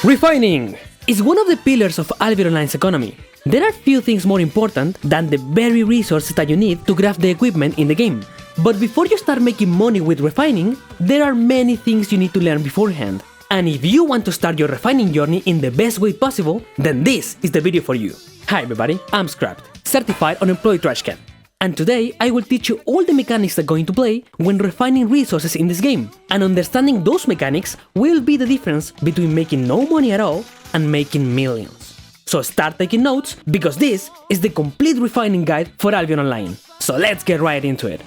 Refining is one of the pillars of Albion Online's economy. There are few things more important than the very resources that you need to craft the equipment in the game. But before you start making money with refining, there are many things you need to learn beforehand. And if you want to start your refining journey in the best way possible, then this is the video for you. Hi everybody, I'm Scrapped, certified unemployed trash can. And today I will teach you all the mechanics that go into play when refining resources in this game. And understanding those mechanics will be the difference between making no money at all and making millions. So start taking notes, because this is the complete refining guide for Albion Online. So let's get right into it.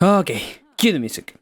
Okay, cue the music.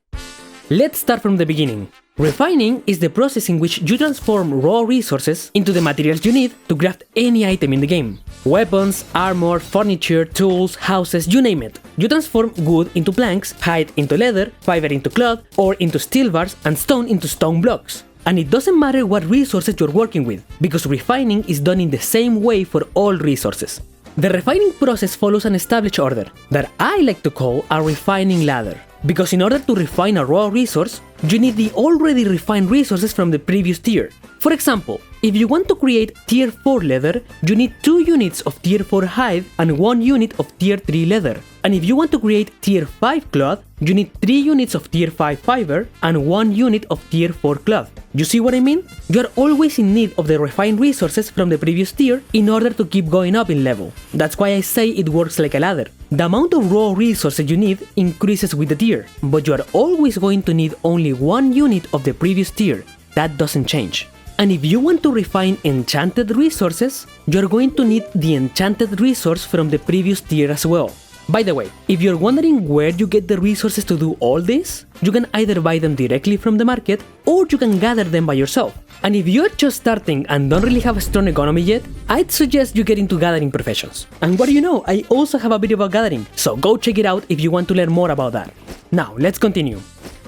Let's start from the beginning. Refining is the process in which you transform raw resources into the materials you need to craft any item in the game. Weapons, armor, furniture, tools, houses, you name it. You transform wood into planks, hide into leather, fiber into cloth, ore into steel bars, and stone into stone blocks. And it doesn't matter what resources you're working with, because refining is done in the same way for all resources. The refining process follows an established order that I like to call a refining ladder. Because in order to refine a raw resource, you need the already refined resources from the previous tier. For example, if you want to create tier 4 leather, you need 2 units of tier 4 hide and 1 unit of tier 3 leather. And if you want to create tier 5 cloth, you need 3 units of tier 5 fiber and 1 unit of tier 4 cloth. You see what I mean? You are always in need of the refined resources from the previous tier in order to keep going up in level. That's why I say it works like a ladder. The amount of raw resources you need increases with the tier, but you are always going to need only 1 unit of the previous tier. That doesn't change. And if you want to refine enchanted resources, you're going to need the enchanted resource from the previous tier as well. By the way, if you're wondering where you get the resources to do all this, you can either buy them directly from the market or you can gather them by yourself. And if you're just starting and don't really have a strong economy yet, I'd suggest you get into gathering professions. And what do you know, I also have a video about gathering, so go check it out if you want to learn more about that. Now, let's continue.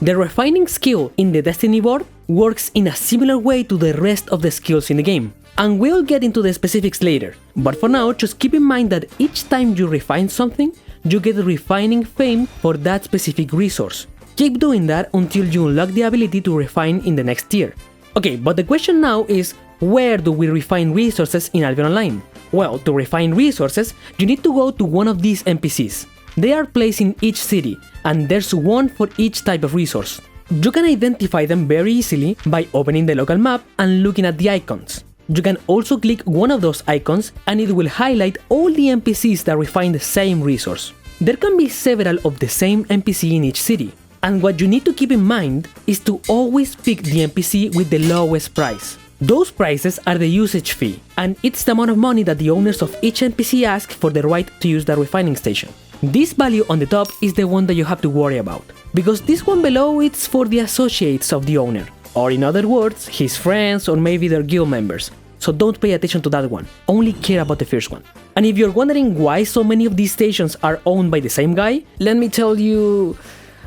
The refining skill in the Destiny board works in a similar way to the rest of the skills in the game. And we'll get into the specifics later, but for now just keep in mind that each time you refine something, you get refining fame for that specific resource. Keep doing that until you unlock the ability to refine in the next tier. Okay, but the question now is, where do we refine resources in Albion Online? Well, to refine resources, you need to go to one of these NPCs. They are placed in each city, and there's one for each type of resource. You can identify them very easily by opening the local map and looking at the icons. You can also click one of those icons and it will highlight all the NPCs that refine the same resource. There can be several of the same NPC in each city, and what you need to keep in mind is to always pick the NPC with the lowest price. Those prices are the usage fee, and it's the amount of money that the owners of each NPC ask for the right to use the refining station. This value on the top is the one that you have to worry about, because this one below it's for the associates of the owner. Or in other words, his friends or maybe their guild members. So don't pay attention to that one, only care about the first one. And if you're wondering why so many of these stations are owned by the same guy, let me tell you,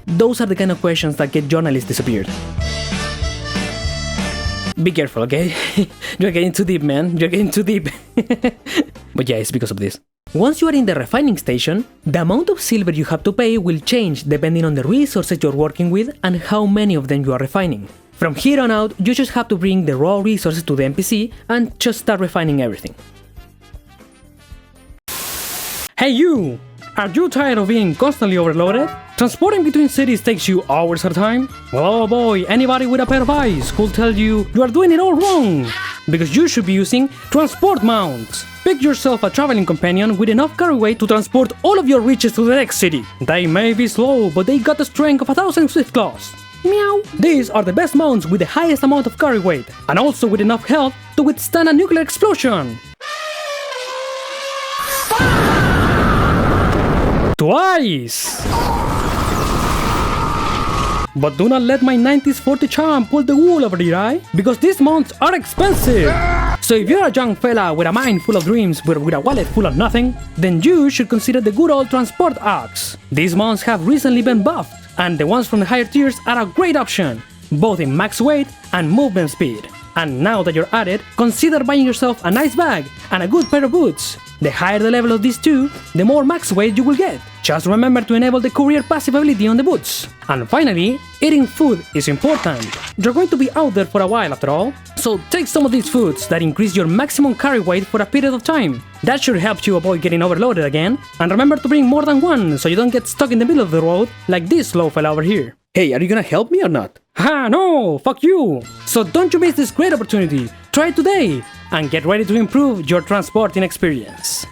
those are the kind of questions that get journalists disappeared. Be careful, okay? You're getting too deep, man, you're getting too deep. But yeah, it's because of this. Once you are in the refining station, the amount of silver you have to pay will change depending on the resources you're working with and how many of them you are refining. From here on out, you just have to bring the raw resources to the NPC and just start refining everything. Hey you! Are you tired of being constantly overloaded? Transporting between cities takes you hours at a time? Well, oh boy, anybody with a pair of eyes could tell you are doing it all wrong! Because you should be using transport mounts! Pick yourself a traveling companion with enough carry weight to transport all of your riches to the next city. They may be slow, but they got the strength of 1,000 swift claws. Meow! These are the best mounts with the highest amount of carry weight, and also with enough health to withstand a nuclear explosion! Twice! But do not let my 90s 40 charm pull the wool over your eye, because these mounts are expensive! So if you're a young fella with a mind full of dreams but with a wallet full of nothing, then you should consider the good old transport axe. These mounts have recently been buffed, and the ones from the higher tiers are a great option, both in max weight and movement speed. And now that you're at it, consider buying yourself a nice bag and a good pair of boots. The higher the level of these two, the more max weight you will get. Just remember to enable the courier passive ability on the boots. And finally, eating food is important. You're going to be out there for a while after all, so take some of these foods that increase your maximum carry weight for a period of time. That should help you avoid getting overloaded again, and remember to bring more than one so you don't get stuck in the middle of the road like this slow fella over here. Hey, are you gonna help me or not? Ha, no, fuck you! So don't you miss this great opportunity, try it today, and get ready to improve your transporting experience.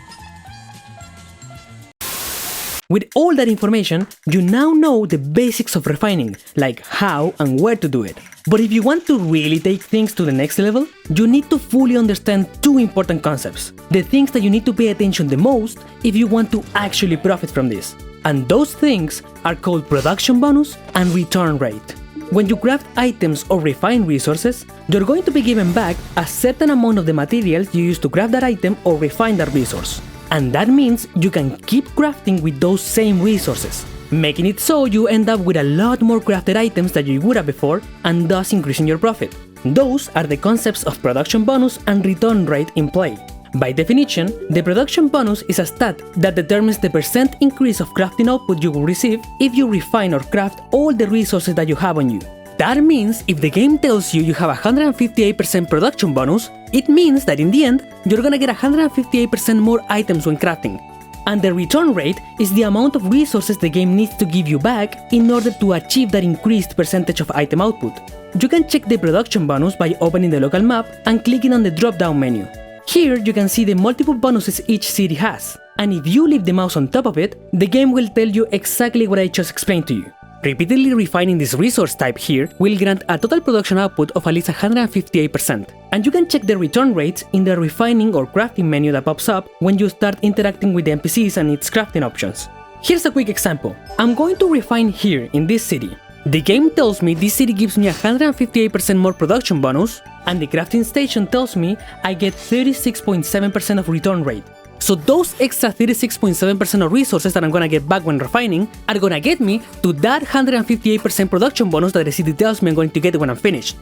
With all that information, you now know the basics of refining, like how and where to do it. But if you want to really take things to the next level, you need to fully understand two important concepts, the things that you need to pay attention the most if you want to actually profit from this. And those things are called production bonus and return rate. When you craft items or refine resources, you're going to be given back a certain amount of the materials you used to craft that item or refine that resource. And that means you can keep crafting with those same resources, making it so you end up with a lot more crafted items than you would have before, and thus increasing your profit. Those are the concepts of production bonus and return rate in play. By definition, the production bonus is a stat that determines the percent increase of crafting output you will receive if you refine or craft all the resources that you have on you. That means if the game tells you you have a 158% production bonus, it means that in the end, you're gonna get 158% more items when crafting. And the return rate is the amount of resources the game needs to give you back in order to achieve that increased percentage of item output. You can check the production bonus by opening the local map and clicking on the drop-down menu. Here you can see the multiple bonuses each city has, and if you leave the mouse on top of it, the game will tell you exactly what I just explained to you. Repeatedly refining this resource type here will grant a total production output of at least 158%, and you can check the return rates in the refining or crafting menu that pops up when you start interacting with the NPCs and its crafting options. Here's a quick example. I'm going to refine here in this city. The game tells me this city gives me 158% more production bonus, and the crafting station tells me I get 36.7% of return rate. So those extra 36.7% of resources that I'm gonna get back when refining are gonna get me to that 158% production bonus that the city tells me I'm going to get when I'm finished.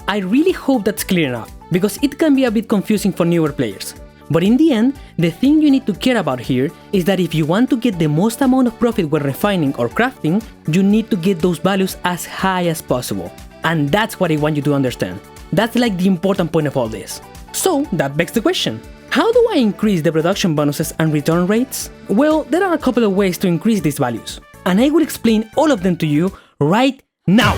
I really hope that's clear enough, because it can be a bit confusing for newer players. But in the end, the thing you need to care about here is that if you want to get the most amount of profit when refining or crafting, you need to get those values as high as possible. And that's what I want you to understand. That's like the important point of all this. So that begs the question. How do I increase the production bonuses and return rates? Well, there are a couple of ways to increase these values, and I will explain all of them to you right now.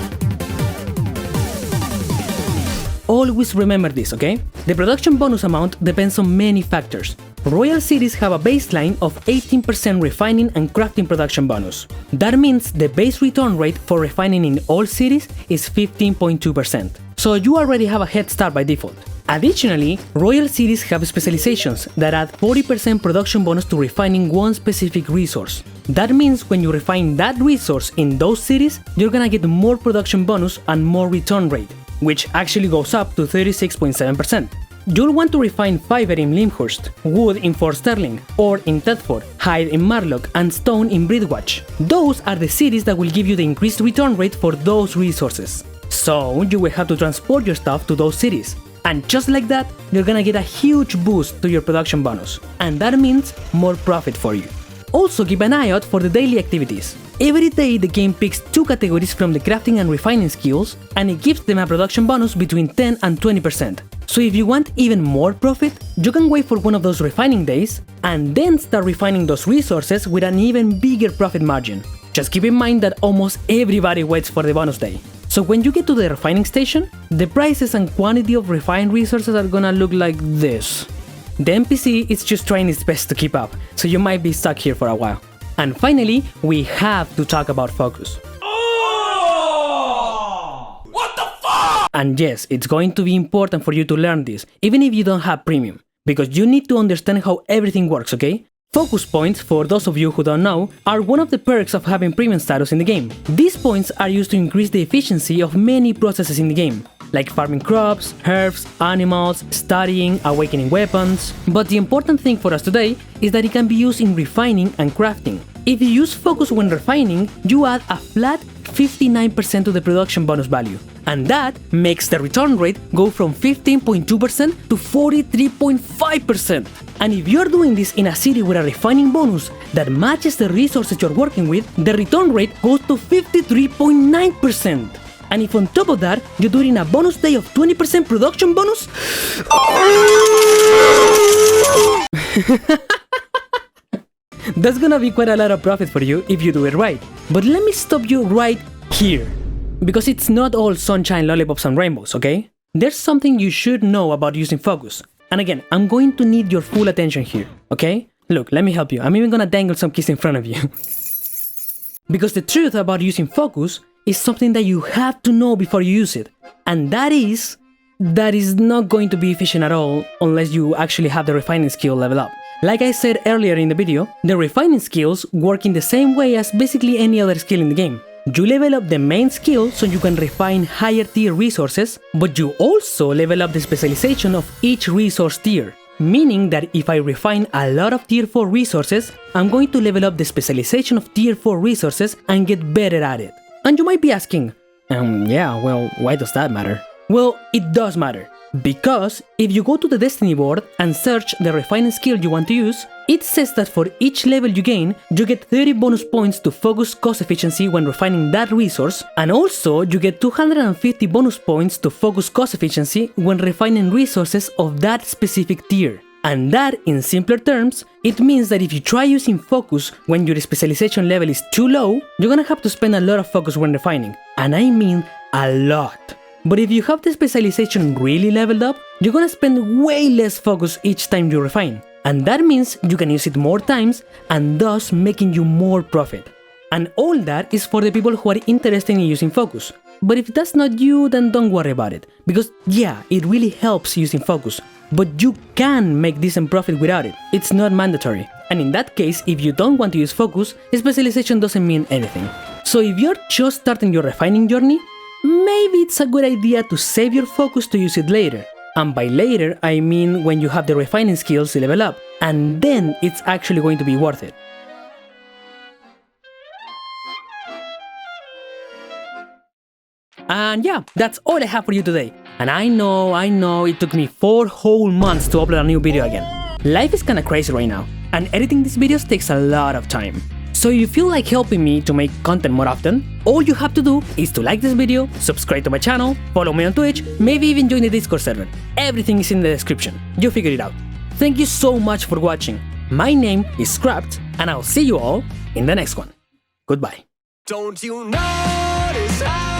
Always remember this, okay? The production bonus amount depends on many factors. Royal cities have a baseline of 18% refining and crafting production bonus. That means the base return rate for refining in all cities is 15.2%. So you already have a head start by default. Additionally, royal cities have specializations that add 40% production bonus to refining one specific resource. That means when you refine that resource in those cities, you're gonna get more production bonus and more return rate, which actually goes up to 36.7%. You'll want to refine fiber in Lyndhurst, wood in Fort Sterling, ore in Thetford, hide in Marlock, and stone in Bridwatch. Those are the cities that will give you the increased return rate for those resources. So you will have to transport your stuff to those cities. And just like that, you're gonna get a huge boost to your production bonus, and that means more profit for you. Also keep an eye out for the daily activities. Every day the game picks two categories from the crafting and refining skills, and it gives them a production bonus between 10 and 20%. So if you want even more profit, you can wait for one of those refining days, and then start refining those resources with an even bigger profit margin. Just keep in mind that almost everybody waits for the bonus day. So when you get to the refining station, the prices and quantity of refined resources are gonna look like this. The NPC is just trying its best to keep up, so you might be stuck here for a while. And finally, we have to talk about focus. Oh! What the fuck? And yes, it's going to be important for you to learn this, even if you don't have premium, because you need to understand how everything works, okay? Focus points, for those of you who don't know, are one of the perks of having premium status in the game. These points are used to increase the efficiency of many processes in the game, like farming crops, herbs, animals, studying, awakening weapons. But the important thing for us today is that it can be used in refining and crafting. If you use focus when refining, you add a flat 59% to the production bonus value. And that makes the return rate go from 15.2% to 43.5%. And if you're doing this in a city with a refining bonus that matches the resources you're working with, the return rate goes to 53.9%. And if on top of that, you do it in a bonus day of 20% production bonus... That's gonna be quite a lot of profit for you if you do it right. But let me stop you right here. Because it's not all sunshine, lollipops and rainbows, okay? There's something you should know about using focus. And again, I'm going to need your full attention here, okay? Look, let me help you. I'm even gonna dangle some keys in front of you. Because the truth about using focus is something that you have to know before you use it. And that is not going to be efficient at all unless you actually have the refining skill level up. Like I said earlier in the video, the refining skills work in the same way as basically any other skill in the game. You level up the main skill so you can refine higher tier resources, but you also level up the specialization of each resource tier. Meaning that if I refine a lot of tier 4 resources, I'm going to level up the specialization of tier 4 resources and get better at it. And you might be asking, yeah, well, why does that matter? Well, it does matter. Because if you go to the Destiny board and search the refining skill you want to use, it says that for each level you gain, you get 30 bonus points to focus cost efficiency when refining that resource, and also you get 250 bonus points to focus cost efficiency when refining resources of that specific tier. And that, in simpler terms, it means that if you try using focus when your specialization level is too low, you're gonna have to spend a lot of focus when refining. And I mean a lot. But if you have the specialization really leveled up, you're gonna spend way less focus each time you refine. And that means you can use it more times and thus making you more profit. And all that is for the people who are interested in using focus. But if that's not you, then don't worry about it. Because yeah, it really helps using focus. But you can make decent profit without it. It's not mandatory. And in that case, if you don't want to use focus, specialization doesn't mean anything. So if you're just starting your refining journey, maybe it's a good idea to save your focus to use it later. And by later, I mean when you have the refining skills to level up, and then it's actually going to be worth it. And yeah, that's all I have for you today. And I know, it took me 4 whole months to upload a new video again. Life is kinda crazy right now, and editing these videos takes a lot of time. So if you feel like helping me to make content more often, all you have to do is to like this video, subscribe to my channel, follow me on Twitch, maybe even join the Discord server. Everything is in the description. You figure it out. Thank you so much for watching. My name is Scrapped, and I'll see you all in the next one. Goodbye. Don't you notice how